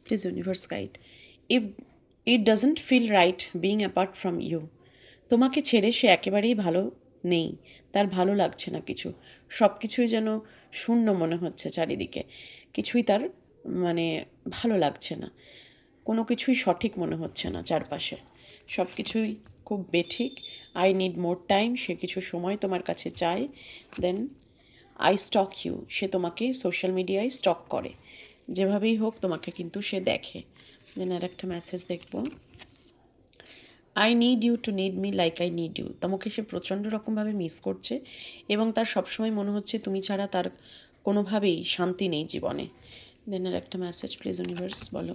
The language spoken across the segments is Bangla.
Please universe guide. If it doesn't feel right being apart from you, তোমাকে ছেড়ে সে একেবারেই ভালো নেই, তার ভালো লাগছে না কিছু, সব কিছুই যেন শূন্য মনে হচ্ছে চারিদিকে, কিছুই তার মানে ভালো লাগছে না, কোনো কিছুই সঠিক মনে হচ্ছে না চারপাশে, সব কিছুই খুব বেঠিক। আই নিড মোর টাইম, সে কিছু সময় তোমার কাছে চায়। দেন আই স্টক ইউ, সে তোমাকে সোশ্যাল মিডিয়ায় স্টক করে, যেভাবেই হোক তোমাকে কিন্তু সে দেখে। দেন আর একটা মেসেজ দেখবো, I need you to need me like I need you, তোমাকে সে প্রচণ্ড রকমভাবে মিস করছে এবং তার সবসময় মনে হচ্ছে তুমি ছাড়া তার কোনোভাবেই শান্তি নেই জীবনে। দেন আর একটা মেসেজ প্লিজ ইউনিভার্স বলো,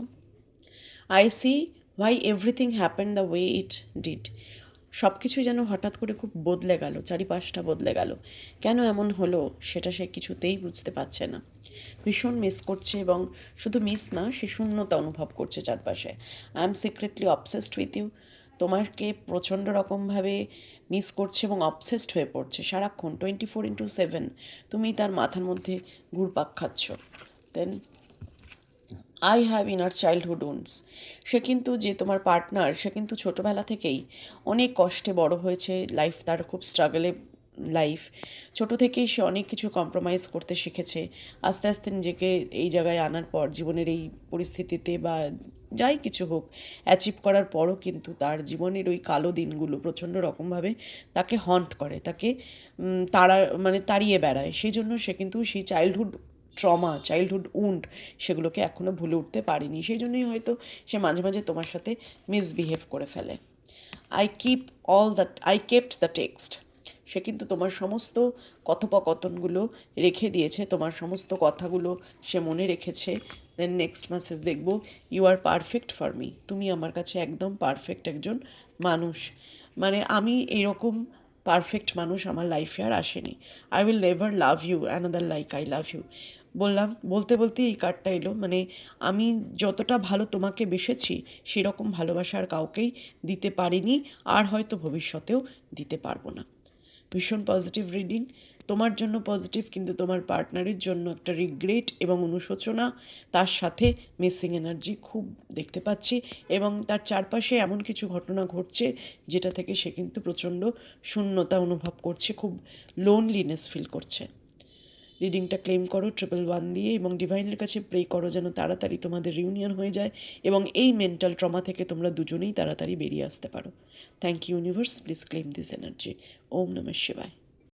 I see why everything happen the way it did, সব কিছুই যেন হঠাৎ করে খুব বদলে গেল, চারিপাশটা বদলে গেল, কেন এমন হলো সেটা সে কিছুতেই বুঝতে পারছে না, ভীষণ মিস করছে এবং শুধু মিস না, সে শূন্যতা অনুভব করছে চারপাশে। I am secretly obsessed with you, তোমাকে প্রচণ্ড রকমভাবে মিস করছে এবং অবসেসড হয়ে পড়ছে সারাক্ষণ 24/7, তুমি তার মাথার মধ্যে ঘুরপাক খাচ্ছ। Then I have inner childhood wounds, সে কিন্তু যে তোমার পার্টনার, সে কিন্তু ছোটোবেলা থেকেই অনেক কষ্টে বড় হয়েছে, লাইফ তার খুব স্ট্রাগলে লাইফ, ছোটো থেকেই সে অনেক কিছু কম্প্রোমাইজ করতে শিখেছে, আস্তে আস্তে নিজেকে এই জায়গায় আনার পর জীবনের এই পরিস্থিতিতে বা যাই কিছু হোক অ্যাচিভ করার পরও কিন্তু তার জীবনের ওই কালো দিনগুলো প্রচণ্ড রকমভাবে তাকে হন্ট করে, তাকে তাড়িয়ে বেড়ায়, সেই জন্য সে কিন্তু সেই চাইল্ডহুড ট্রমা, চাইল্ডহুড উন্ড, সেগুলোকে এখনও ভুলে উঠতে পারিনি, সেই জন্যই হয়তো সে মাঝে মাঝে তোমার সাথে মিসবিহেভ করে ফেলে। আই কেপ্ট দ্য টেক্সট, সে কিন্তু তোমার সমস্ত কথোপকথনগুলো রেখে দিয়েছে, তোমার সমস্ত কথাগুলো সে মনে রেখেছে। দেন নেক্সট মেসেজ দেখব, you are perfect for me, তুমি আমার কাছে একদম পারফেক্ট একজন মানুষ, মানে আমি এরকম পারফেক্ট মানুষ আমার লাইফে আর আসেনি। I will never love you another like I love you, বলতে বলতে এই কার্ডটা এলো, মানে আমি যতটা ভালো তোমাকে বেসেছি সেরকম ভালোবাসা আর কাউকেই দিতে পারিনি, আর হয়তো ভবিষ্যতেও দিতে পারবো না। ভীষণ পজিটিভ রিডিং, তোমার জন্য পজিটিভ, কিন্তু তোমার পার্টনারের জন্য একটা রিগ্রেট এবং অনুশোচনা, তার সাথে মিসিং এনার্জি খুব দেখতে পাচ্ছি, এবং তার চারপাশে এমন কিছু ঘটনা ঘটছে যেটা থেকে সে কিন্তু প্রচণ্ড শূন্যতা অনুভব করছে, খুব লোনলিনেস ফিল করছে। রিডিংটা ক্লেম করো 111 দিয়ে এবং ডিভাইনের কাছে প্রে করো যেন তাড়াতাড়ি তোমাদের রিউনিয়ন হয়ে যায় এবং এই মেন্টাল ট্রমা থেকে তোমরা দুজনেই তাড়াতাড়ি বেরিয়ে আসতে পারো। Thank you universe, please claim this energy. ওম নমঃ শিবায়।